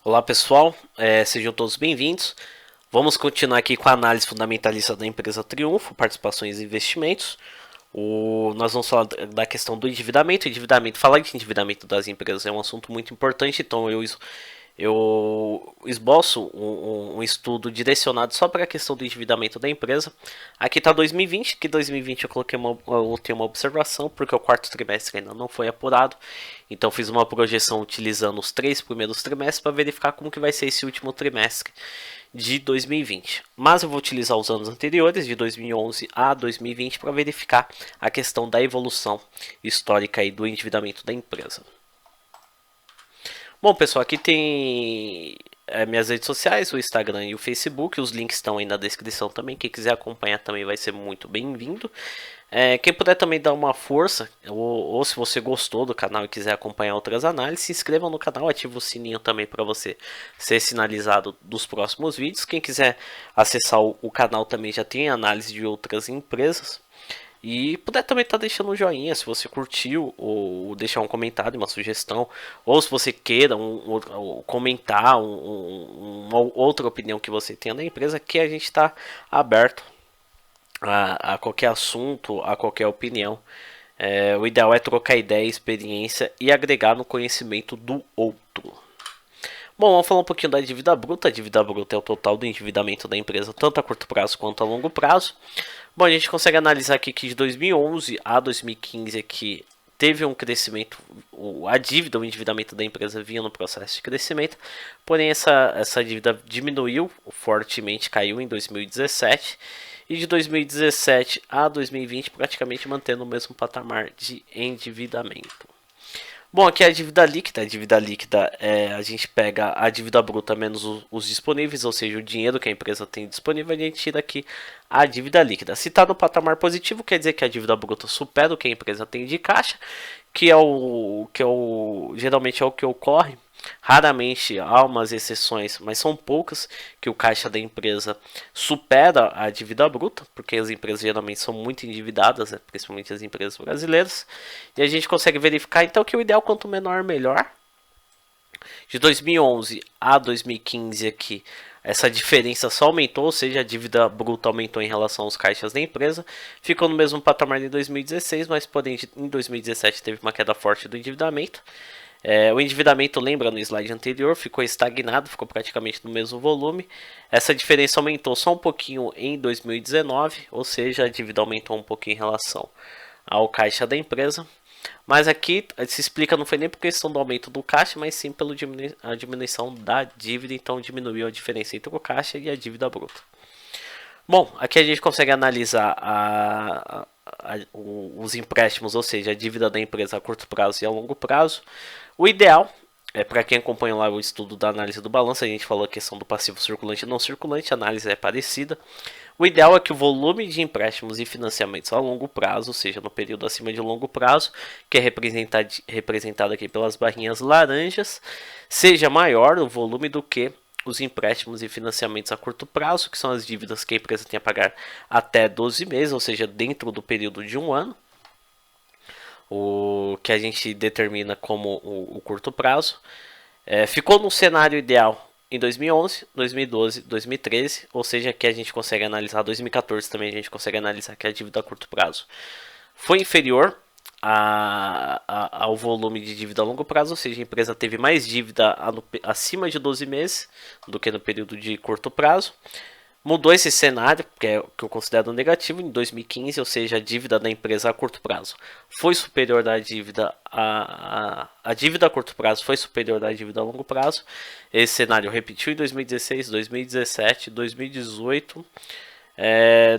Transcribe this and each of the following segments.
Olá pessoal, sejam todos bem-vindos. Vamos continuar aqui com a análise fundamentalista da empresa Triunfo, participações e investimentos. Nós vamos falar da questão do endividamento. Falar de endividamento das empresas é um assunto muito importante, então eu esboço um estudo direcionado só para a questão do endividamento da empresa. Aqui está 2020, que 2020 eu tenho uma observação, porque o quarto trimestre ainda não foi apurado. Então fiz uma projeção utilizando os 3 primeiros trimestres para verificar como que vai ser esse último trimestre de 2020. Mas eu vou utilizar os anos anteriores, de 2011 a 2020, para verificar a questão da evolução histórica aí do endividamento da empresa. Bom, pessoal, aqui tem minhas redes sociais, o Instagram e o Facebook. Os links estão aí na descrição também. Quem quiser acompanhar também vai ser muito bem-vindo. Quem puder também dar uma força, ou se você gostou do canal e quiser acompanhar outras análises, se inscreva no canal, ative o sininho também para você ser sinalizado dos próximos vídeos. Quem quiser acessar o canal também já tem análise de outras empresas. E puder também estar deixando um joinha se você curtiu, ou deixar um comentário, uma sugestão, ou se você queira comentar uma outra opinião que você tenha da empresa, que a gente está aberto a qualquer assunto, a qualquer opinião. O ideal é trocar ideia, experiência e agregar no conhecimento do outro. Bom, vamos falar um pouquinho da dívida bruta. A dívida bruta é o total do endividamento da empresa, tanto a curto prazo quanto a longo prazo. Bom, a gente consegue analisar aqui que de 2011 a 2015 aqui teve um crescimento, a dívida, o endividamento da empresa vinha no processo de crescimento, porém essa dívida diminuiu fortemente, caiu em 2017, e de 2017 a 2020 praticamente mantendo o mesmo patamar de endividamento. Bom, aqui é a dívida líquida. A dívida líquida a gente pega a dívida bruta menos os disponíveis, ou seja, o dinheiro que a empresa tem disponível, a gente tira aqui a dívida líquida. Se está no patamar positivo, quer dizer que a dívida bruta supera o que a empresa tem de caixa, geralmente é o que ocorre. Raramente há umas exceções, mas são poucas que o caixa da empresa supera a dívida bruta, porque as empresas geralmente são muito endividadas, principalmente as empresas brasileiras. E a gente consegue verificar então que o ideal quanto menor melhor. De 2011 a 2015 aqui, essa diferença só aumentou, ou seja, a dívida bruta aumentou em relação aos caixas da empresa, ficou no mesmo patamar de 2016, mas porém em 2017 teve uma queda forte do endividamento. O endividamento, lembra no slide anterior, ficou estagnado, ficou praticamente no mesmo volume. Essa diferença aumentou só um pouquinho em 2019, ou seja, a dívida aumentou um pouquinho em relação ao caixa da empresa. Mas aqui se explica, não foi nem por questão do aumento do caixa, mas sim pela diminuição da dívida, então diminuiu a diferença entre o caixa e a dívida bruta. Bom, aqui a gente consegue analisar os empréstimos, ou seja, a dívida da empresa a curto prazo e a longo prazo. O ideal para quem acompanha lá o estudo da análise do balanço, a gente falou a questão do passivo circulante e não circulante, a análise é parecida. O ideal é que o volume de empréstimos e financiamentos a longo prazo, ou seja, no período acima de longo prazo, que é representado aqui pelas barrinhas laranjas, seja maior o volume do que os empréstimos e financiamentos a curto prazo, que são as dívidas que a empresa tem a pagar até 12 meses, ou seja, dentro do período de um ano, o que a gente determina como o curto prazo. Ficou no cenário ideal em 2011, 2012, 2013, ou seja, que a gente consegue analisar 2014 também, a gente consegue analisar que a dívida a curto prazo foi inferior ao volume de dívida a longo prazo, ou seja, a empresa teve mais dívida acima de 12 meses do que no período de curto prazo. Mudou esse cenário, que é o que eu considero negativo, em 2015, ou seja, a dívida da empresa a curto prazo foi superior da dívida a dívida a curto prazo foi superior da dívida a longo prazo. Esse cenário repetiu em 2016, 2017, 2018.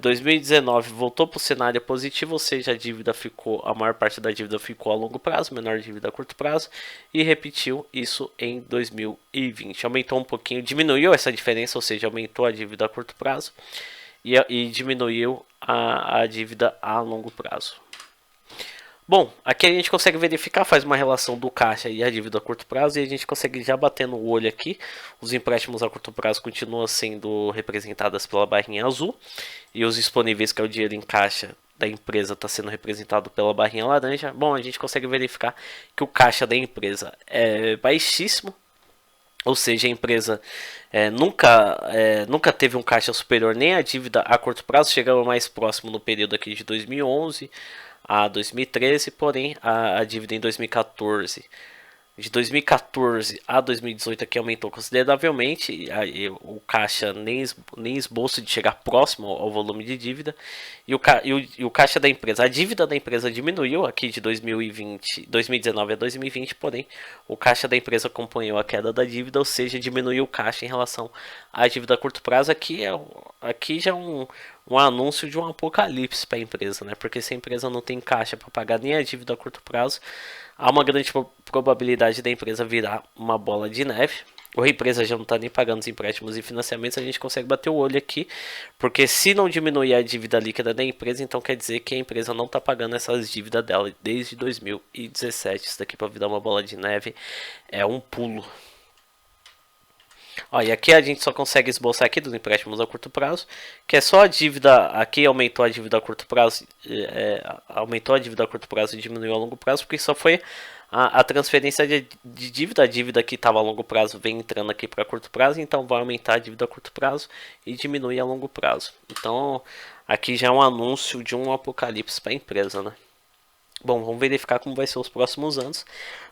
2019 voltou para o cenário positivo, ou seja, a maior parte da dívida ficou a longo prazo, menor dívida a curto prazo, e repetiu isso em 2020. Aumentou um pouquinho, diminuiu essa diferença, ou seja, aumentou a dívida a curto prazo e diminuiu a dívida a longo prazo. Bom, aqui a gente consegue verificar, faz uma relação do caixa e a dívida a curto prazo, e a gente consegue já bater no olho aqui. Os empréstimos a curto prazo continuam sendo representados pela barrinha azul, e os disponíveis, que é o dinheiro em caixa da empresa, está sendo representado pela barrinha laranja. Bom, a gente consegue verificar que o caixa da empresa é baixíssimo, Ou seja, a empresa nunca teve um caixa superior nem a dívida a curto prazo, chegava mais próximo no período aqui de 2011 a 2013, porém a dívida em 2014 de 2014 a 2018 aqui aumentou consideravelmente, o caixa nem esboço de chegar próximo ao volume de dívida, e o caixa da empresa, a dívida da empresa diminuiu aqui de 2019 a 2020, porém o caixa da empresa acompanhou a queda da dívida, ou seja, diminuiu o caixa em relação à dívida a curto prazo. Aqui já é um anúncio de um apocalipse para a empresa, né? Porque se a empresa não tem caixa para pagar nem a dívida a curto prazo, há uma grande probabilidade da empresa virar uma bola de neve. Ou a empresa já não está nem pagando os empréstimos e financiamentos, a gente consegue bater o olho aqui, porque se não diminuir a dívida líquida da empresa, então quer dizer que a empresa não está pagando essas dívidas dela desde 2017. Isso daqui para virar uma bola de neve é um pulo. Ó, e aqui a gente só consegue esboçar aqui dos empréstimos a curto prazo, que é só a dívida, aqui aumentou a dívida a curto prazo, aumentou a dívida a curto prazo e diminuiu a longo prazo, porque só foi a transferência de dívida, a dívida que estava a longo prazo vem entrando aqui para curto prazo, então vai aumentar a dívida a curto prazo e diminuir a longo prazo. Então aqui já é um anúncio de um apocalipse para a empresa, né? Bom, vamos verificar como vai ser os próximos anos,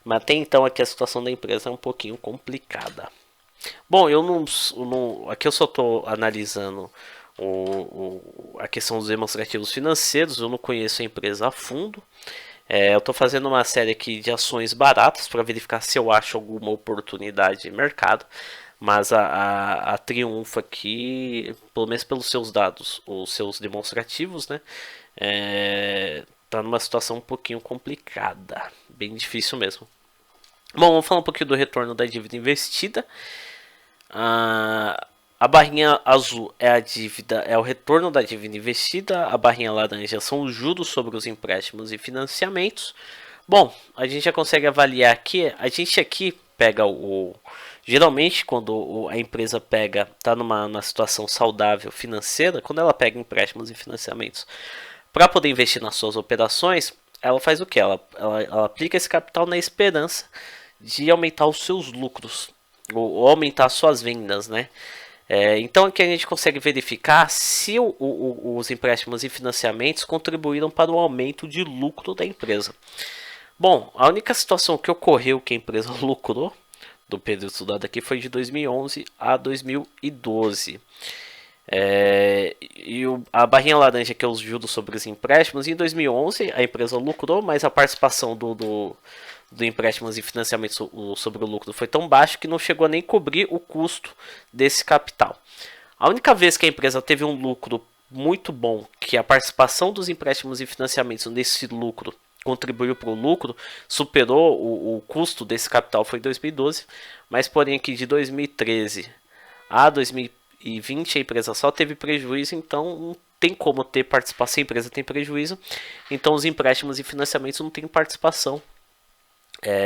mas até então aqui a situação da empresa é um pouquinho complicada. Bom, aqui eu só estou analisando a questão dos demonstrativos financeiros, eu não conheço a empresa a fundo. Eu estou fazendo uma série aqui de ações baratas para verificar se eu acho alguma oportunidade de mercado. Mas a Triunfo aqui, pelo menos pelos seus dados, os seus demonstrativos, né? Tá numa situação um pouquinho complicada, bem difícil mesmo. Bom, vamos falar um pouquinho do retorno da dívida investida. A barrinha azul é a dívida, é o retorno da dívida investida. A barrinha laranja são os juros sobre os empréstimos e financiamentos. Bom, a gente já consegue avaliar aqui. A gente aqui pega geralmente quando a empresa está numa situação saudável financeira, quando ela pega empréstimos e financiamentos para poder investir nas suas operações, ela faz o que? Ela aplica esse capital na esperança de aumentar os seus lucros ou aumentar suas vendas, né? Então aqui a gente consegue verificar se os empréstimos e financiamentos contribuíram para o aumento de lucro da empresa. Bom, a única situação que ocorreu que a empresa lucrou do período estudado aqui foi de 2011 a 2012. A barrinha laranja que é os juros sobre os empréstimos, em 2011 a empresa lucrou, mas a participação do empréstimos e financiamentos sobre o lucro foi tão baixo que não chegou a nem cobrir o custo desse capital. A única vez que a empresa teve um lucro muito bom, que a participação dos empréstimos e financiamentos nesse lucro contribuiu para o lucro, superou o custo desse capital, foi em 2012, mas porém aqui de 2013 a 2020 a empresa só teve prejuízo, então não tem como ter participação, a empresa tem prejuízo, então os empréstimos e financiamentos não têm participação.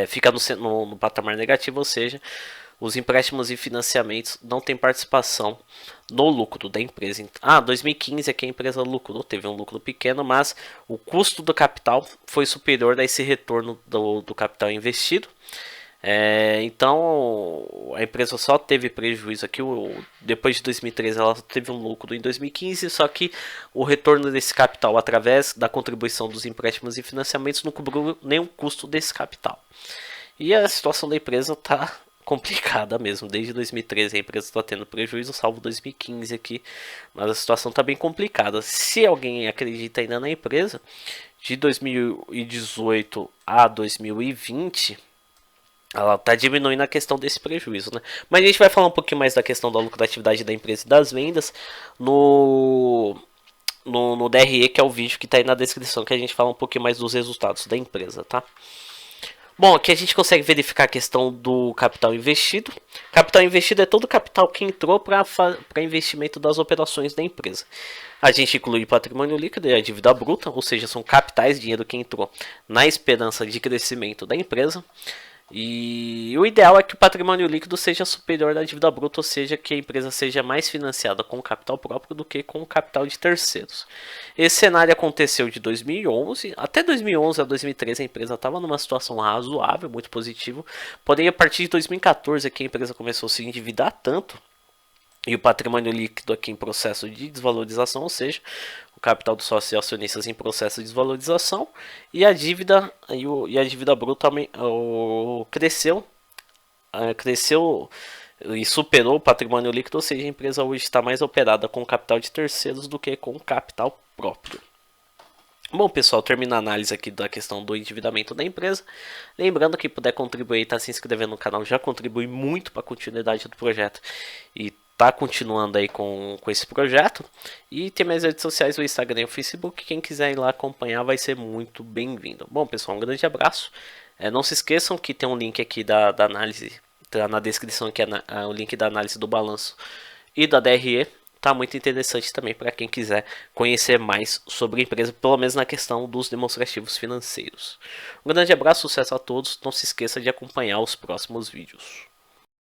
Fica no patamar negativo, ou seja, os empréstimos e financiamentos não têm participação no lucro da empresa. 2015 é que a empresa lucrou, teve um lucro pequeno, mas o custo do capital foi superior a esse retorno do capital investido. Então a empresa só teve prejuízo aqui, depois de 2013 ela teve um lucro em 2015, só que o retorno desse capital através da contribuição dos empréstimos e financiamentos não cobriu nenhum custo desse capital. E a situação da empresa está complicada mesmo, desde 2013 a empresa está tendo prejuízo, salvo 2015 aqui, mas a situação está bem complicada. Se alguém acredita ainda na empresa, de 2018 a 2020... ela está diminuindo a questão desse prejuízo, né? Mas a gente vai falar um pouquinho mais da questão da lucratividade da empresa e das vendas no DRE, que é o vídeo que está aí na descrição, que a gente fala um pouquinho mais dos resultados da empresa, tá? Bom, aqui a gente consegue verificar a questão do capital investido. Capital investido é todo o capital que entrou para investimento das operações da empresa. A gente inclui patrimônio líquido e a dívida bruta, ou seja, são capitais, dinheiro que entrou na esperança de crescimento da empresa. E o ideal é que o patrimônio líquido seja superior à dívida bruta, ou seja, que a empresa seja mais financiada com capital próprio do que com capital de terceiros. Esse cenário aconteceu de 2011 até 2011 a 2013, a empresa estava numa situação razoável, muito positivo. Porém, a partir de 2014 que a empresa começou a se endividar tanto e o patrimônio líquido aqui em processo de desvalorização, ou seja, o capital dos sócios e acionistas em processo de desvalorização, e a dívida bruta cresceu e superou o patrimônio líquido, ou seja, a empresa hoje está mais operada com capital de terceiros do que com capital próprio. Bom, pessoal, termina a análise aqui da questão do endividamento da empresa. Lembrando que puder contribuir e está se inscrevendo no canal já contribui muito para a continuidade do projeto. E tá continuando aí com esse projeto. E tem minhas redes sociais, o Instagram e o Facebook. Quem quiser ir lá acompanhar vai ser muito bem-vindo. Bom, pessoal, um grande abraço. Não se esqueçam que tem um link aqui da análise, tá na descrição, que é o link da análise do balanço e da DRE. Tá muito interessante também para quem quiser conhecer mais sobre a empresa, pelo menos na questão dos demonstrativos financeiros. Um grande abraço, sucesso a todos. Não se esqueça de acompanhar os próximos vídeos.